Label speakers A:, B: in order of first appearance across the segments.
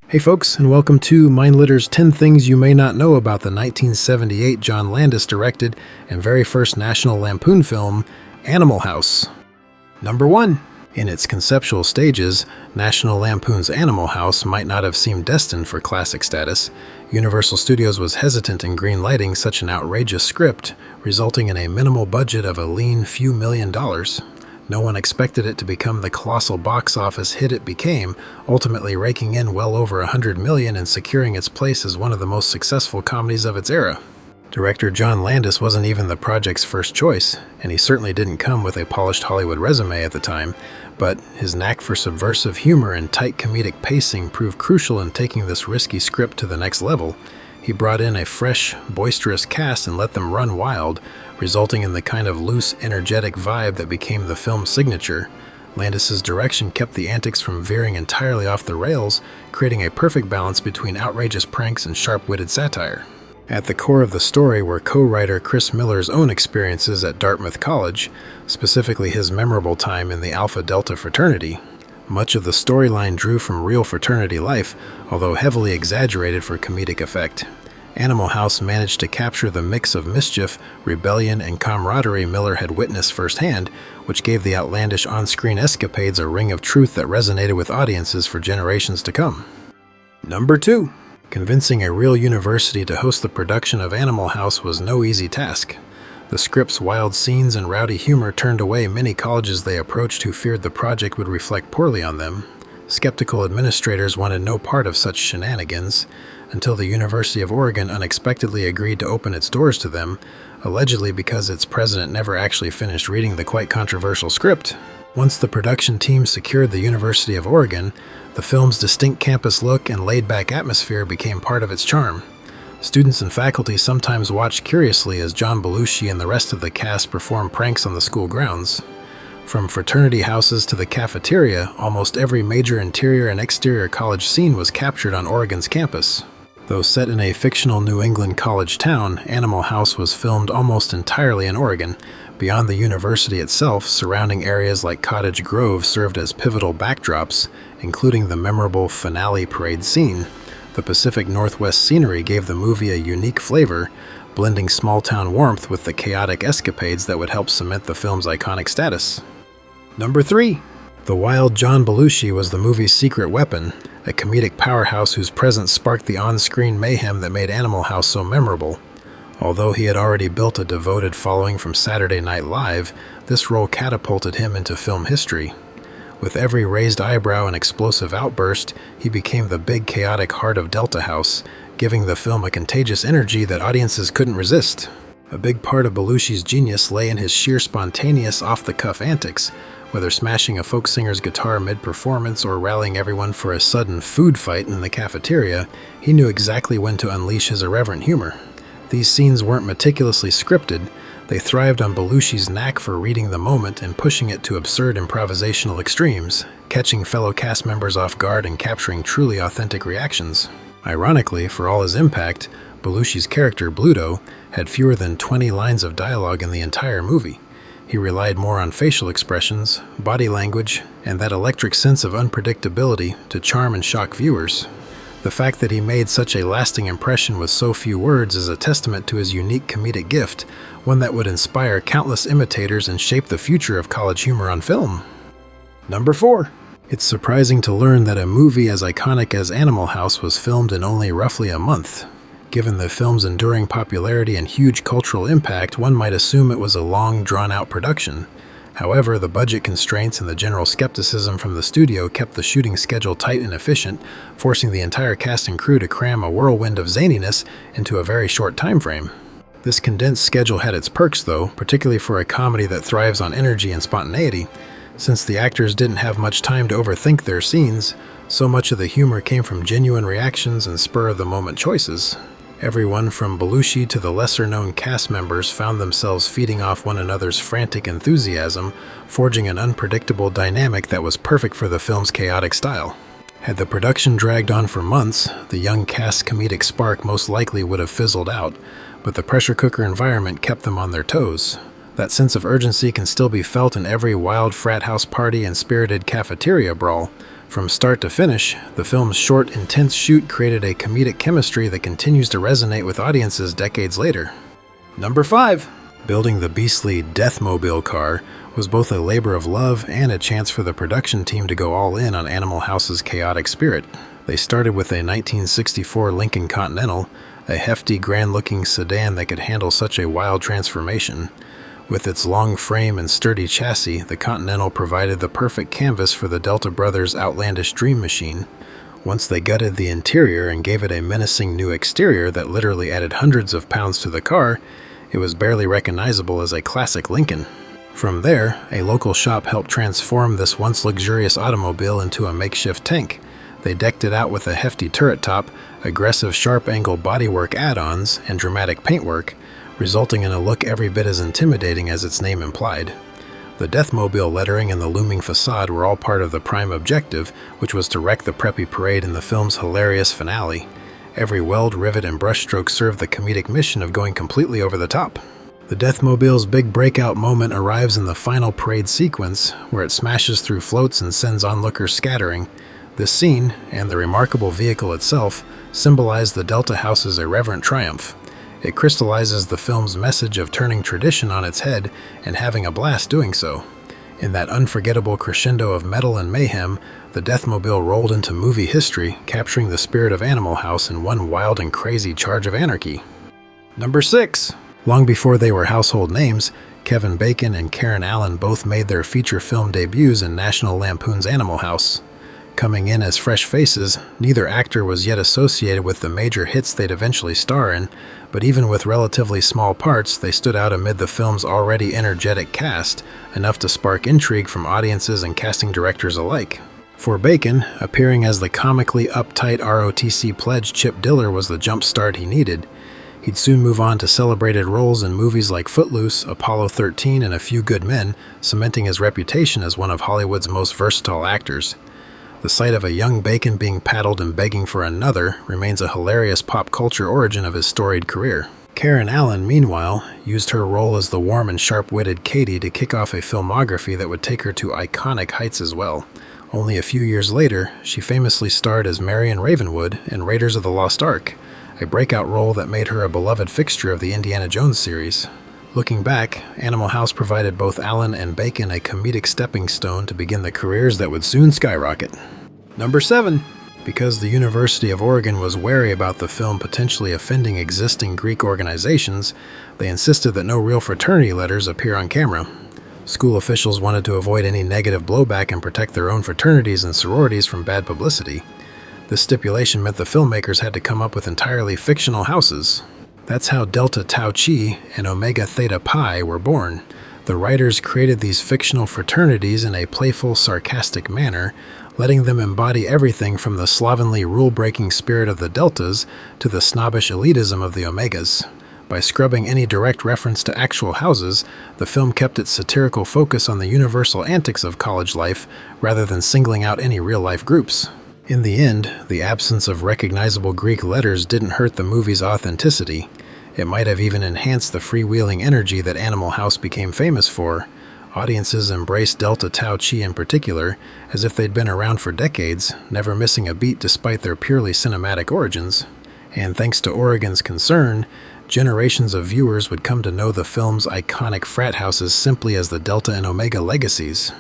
A: Hey folks, and welcome to Mindlitter's 10 Things You May Not Know About the 1978 John Landis directed and very first National Lampoon film, Animal House. Number 1. In its conceptual stages, National Lampoon's Animal House might not have seemed destined for classic status. Universal Studios was hesitant in greenlighting such an outrageous script, resulting in a minimal budget of a lean few $1,000,000. No one expected it to become the colossal box office hit it became, ultimately raking in well over $100 million and securing its place as one of the most successful comedies of its era. Director John Landis wasn't even the project's first choice, and he certainly didn't come with a polished Hollywood resume at the time, but his knack for subversive humor and tight comedic pacing proved crucial in taking this risky script to the next level. He brought in a fresh, boisterous cast and let them run wild, resulting in the kind of loose, energetic vibe that became the film's signature. Landis's direction kept the antics from veering entirely off the rails, creating a perfect balance between outrageous pranks and sharp-witted satire. At the core of the story were co-writer Chris Miller's own experiences at Dartmouth College, specifically his memorable time in the Alpha Delta fraternity. Much of the storyline drew from real fraternity life, although heavily exaggerated for comedic effect. Animal House managed to capture the mix of mischief, rebellion, and camaraderie Miller had witnessed firsthand, which gave the outlandish on-screen escapades a ring of truth that resonated with audiences for generations to come. Number 2. Convincing a real university to host the production of Animal House was no easy task. The script's wild scenes and rowdy humor turned away many colleges they approached who feared the project would reflect poorly on them. Skeptical administrators wanted no part of such shenanigans, until the University of Oregon unexpectedly agreed to open its doors to them, allegedly because its president never actually finished reading the quite controversial script. Once the production team secured the University of Oregon, the film's distinct campus look and laid-back atmosphere became part of its charm. Students and faculty sometimes watched curiously as John Belushi and the rest of the cast performed pranks on the school grounds. From fraternity houses to the cafeteria, almost every major interior and exterior college scene was captured on Oregon's campus. Though set in a fictional New England college town, Animal House was filmed almost entirely in Oregon. Beyond the university itself, surrounding areas like Cottage Grove served as pivotal backdrops, including the memorable finale parade scene. The Pacific Northwest scenery gave the movie a unique flavor, blending small-town warmth with the chaotic escapades that would help cement the film's iconic status. Number 3. The wild John Belushi was the movie's secret weapon, a comedic powerhouse whose presence sparked the on-screen mayhem that made Animal House so memorable. Although he had already built a devoted following from Saturday Night Live, this role catapulted him into film history. With every raised eyebrow and explosive outburst, he became the big chaotic heart of Delta House, giving the film a contagious energy that audiences couldn't resist. A big part of Belushi's genius lay in his sheer spontaneous, off-the-cuff antics. Whether smashing a folk singer's guitar mid-performance or rallying everyone for a sudden food fight in the cafeteria, he knew exactly when to unleash his irreverent humor. These scenes weren't meticulously scripted. They thrived on Belushi's knack for reading the moment and pushing it to absurd improvisational extremes, catching fellow cast members off guard and capturing truly authentic reactions. Ironically, for all his impact, Belushi's character, Bluto, had fewer than 20 lines of dialogue in the entire movie. He relied more on facial expressions, body language, and that electric sense of unpredictability to charm and shock viewers. The fact that he made such a lasting impression with so few words is a testament to his unique comedic gift, one that would inspire countless imitators and shape the future of college humor on film. Number 4. It's surprising to learn that a movie as iconic as Animal House was filmed in only roughly a month. Given the film's enduring popularity and huge cultural impact, one might assume it was a long, drawn-out production. However, the budget constraints and the general skepticism from the studio kept the shooting schedule tight and efficient, forcing the entire cast and crew to cram a whirlwind of zaniness into a very short time frame. This condensed schedule had its perks, though, particularly for a comedy that thrives on energy and spontaneity. Since the actors didn't have much time to overthink their scenes, so much of the humor came from genuine reactions and spur-of-the-moment choices. Everyone from Belushi to the lesser-known cast members found themselves feeding off one another's frantic enthusiasm, forging an unpredictable dynamic that was perfect for the film's chaotic style. Had the production dragged on for months, the young cast's comedic spark most likely would have fizzled out, but the pressure cooker environment kept them on their toes. That sense of urgency can still be felt in every wild frat house party and spirited cafeteria brawl, From start to finish, the film's short, intense shoot created a comedic chemistry that continues to resonate with audiences decades later. Number 5. Building the beastly Deathmobile car was both a labor of love and a chance for the production team to go all in on Animal House's chaotic spirit. They started with a 1964 Lincoln Continental, a hefty, grand-looking sedan that could handle such a wild transformation. With its long frame and sturdy chassis, the Continental provided the perfect canvas for the Delta brothers' outlandish dream machine. Once they gutted the interior and gave it a menacing new exterior that literally added hundreds of pounds to the car, it was barely recognizable as a classic Lincoln. From there, a local shop helped transform this once luxurious automobile into a makeshift tank. They decked it out with a hefty turret top, aggressive sharp-angle bodywork add-ons, and dramatic paintwork, resulting in a look every bit as intimidating as its name implied. The Deathmobile lettering and the looming facade were all part of the prime objective, which was to wreck the preppy parade in the film's hilarious finale. Every weld, rivet, and brushstroke served the comedic mission of going completely over the top. The Deathmobile's big breakout moment arrives in the final parade sequence, where it smashes through floats and sends onlookers scattering. This scene, and the remarkable vehicle itself, symbolize the Delta House's irreverent triumph. It crystallizes the film's message of turning tradition on its head and having a blast doing so. In that unforgettable crescendo of metal and mayhem, the Deathmobile rolled into movie history, capturing the spirit of Animal House in one wild and crazy charge of anarchy. Number 6. Long before they were household names, Kevin Bacon and Karen Allen both made their feature film debuts in National Lampoon's Animal House. Coming in as fresh faces, neither actor was yet associated with the major hits they'd eventually star in, but even with relatively small parts, they stood out amid the film's already energetic cast, enough to spark intrigue from audiences and casting directors alike. For Bacon, appearing as the comically uptight ROTC pledge Chip Diller was the jump start he needed. He'd soon move on to celebrated roles in movies like Footloose, Apollo 13, and A Few Good Men, cementing his reputation as one of Hollywood's most versatile actors. The sight of a young Bacon being paddled and begging for another remains a hilarious pop culture origin of his storied career. Karen Allen, meanwhile, used her role as the warm and sharp-witted Katie to kick off a filmography that would take her to iconic heights as well. Only a few years later, she famously starred as Marion Ravenwood in Raiders of the Lost Ark, a breakout role that made her a beloved fixture of the Indiana Jones series. Looking back, Animal House provided both Allen and Bacon a comedic stepping stone to begin the careers that would soon skyrocket. Number 7. Because the University of Oregon was wary about the film potentially offending existing Greek organizations, they insisted that no real fraternity letters appear on camera. School officials wanted to avoid any negative blowback and protect their own fraternities and sororities from bad publicity. This stipulation meant the filmmakers had to come up with entirely fictional houses. That's how Delta Tau Chi and Omega Theta Pi were born. The writers created these fictional fraternities in a playful, sarcastic manner, letting them embody everything from the slovenly, rule-breaking spirit of the Deltas to the snobbish elitism of the Omegas. By scrubbing any direct reference to actual houses, the film kept its satirical focus on the universal antics of college life rather than singling out any real-life groups. In the end, the absence of recognizable Greek letters didn't hurt the movie's authenticity. It might have even enhanced the freewheeling energy that Animal House became famous for. Audiences embraced Delta Tau Chi in particular, as if they'd been around for decades, never missing a beat despite their purely cinematic origins. And thanks to Oregon's concern, generations of viewers would come to know the film's iconic frat houses simply as the Delta and Omega legacies.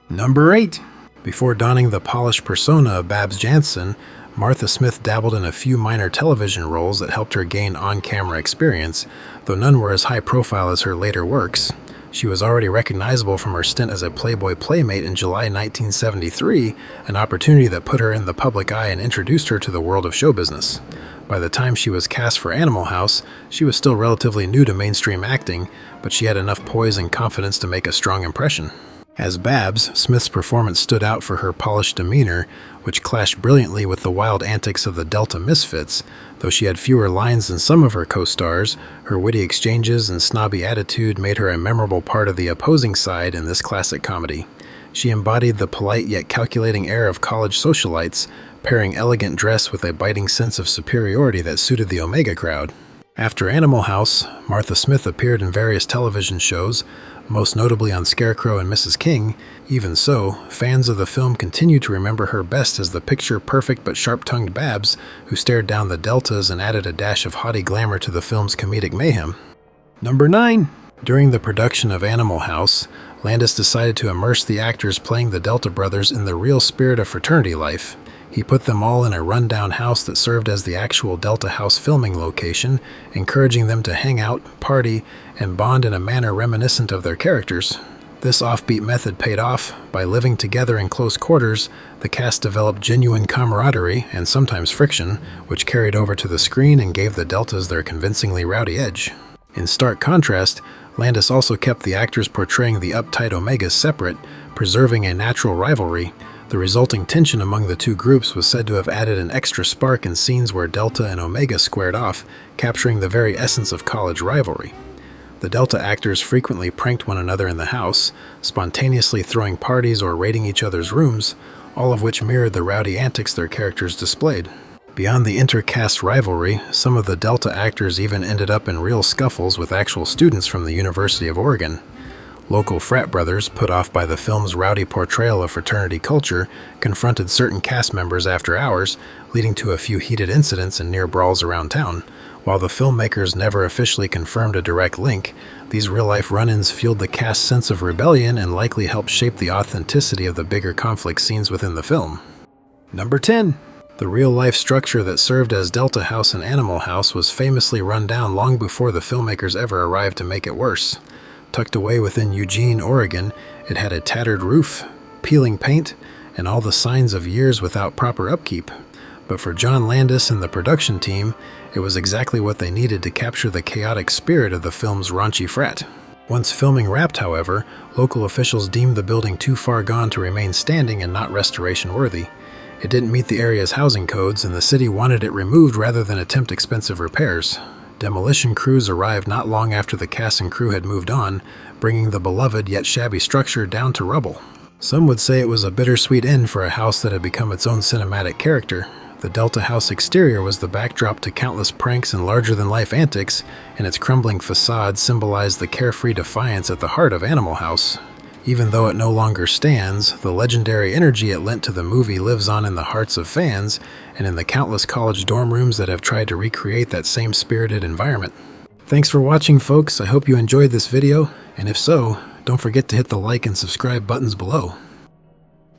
A: Number 8. Before donning the polished persona of Babs Jansen, Martha Smith dabbled in a few minor television roles that helped her gain on-camera experience, though none were as high-profile as her later works. She was already recognizable from her stint as a Playboy Playmate in July 1973, an opportunity that put her in the public eye and introduced her to the world of show business. By the time she was cast for Animal House, she was still relatively new to mainstream acting, but she had enough poise and confidence to make a strong impression. As Babs, Smith's performance stood out for her polished demeanor, which clashed brilliantly with the wild antics of the Delta Misfits. Though she had fewer lines than some of her co-stars, her witty exchanges and snobby attitude made her a memorable part of the opposing side in this classic comedy. She embodied the polite yet calculating air of college socialites, pairing elegant dress with a biting sense of superiority that suited the Omega crowd. After Animal House, Martha Smith appeared in various television shows, most notably on Scarecrow and Mrs. King. Even so, fans of the film continue to remember her best as the picture-perfect but sharp-tongued Babs, who stared down the deltas and added a dash of haughty glamour to the film's comedic mayhem. Number 9. During the production of Animal House, Landis decided to immerse the actors playing the Delta brothers in the real spirit of fraternity life. He put them all in a rundown house that served as the actual Delta House filming location, encouraging them to hang out, party, and bond in a manner reminiscent of their characters. This offbeat method paid off. By living together in close quarters, the cast developed genuine camaraderie and sometimes friction, which carried over to the screen and gave the Deltas their convincingly rowdy edge. In stark contrast, Landis also kept the actors portraying the uptight Omegas separate, preserving a natural rivalry. The resulting tension among the two groups was said to have added an extra spark in scenes where Delta and Omega squared off, capturing the very essence of college rivalry. The Delta actors frequently pranked one another in the house, spontaneously throwing parties or raiding each other's rooms, all of which mirrored the rowdy antics their characters displayed. Beyond the intercast rivalry, some of the Delta actors even ended up in real scuffles with actual students from the University of Oregon. Local frat brothers, put off by the film's rowdy portrayal of fraternity culture, confronted certain cast members after hours, leading to a few heated incidents and near brawls around town. While the filmmakers never officially confirmed a direct link, these real-life run-ins fueled the cast's sense of rebellion and likely helped shape the authenticity of the bigger conflict scenes within the film. Number 10. The real-life structure that served as Delta House and Animal House was famously run down long before the filmmakers ever arrived to make it worse. Tucked away within Eugene, Oregon, it had a tattered roof, peeling paint, and all the signs of years without proper upkeep. But for John Landis and the production team, it was exactly what they needed to capture the chaotic spirit of the film's raunchy frat. Once filming wrapped, however, local officials deemed the building too far gone to remain standing and not restoration-worthy. It didn't meet the area's housing codes, and the city wanted it removed rather than attempt expensive repairs. Demolition crews arrived not long after the cast and crew had moved on, bringing the beloved yet shabby structure down to rubble. Some would say it was a bittersweet end for a house that had become its own cinematic character. The Delta House exterior was the backdrop to countless pranks and larger-than-life antics, and its crumbling facade symbolized the carefree defiance at the heart of Animal House. Even though it no longer stands, the legendary energy it lent to the movie lives on in the hearts of fans and in the countless college dorm rooms that have tried to recreate that same spirited environment. Thanks for watching, folks. I hope you enjoyed this video, and if so, don't forget to hit the like and subscribe buttons below.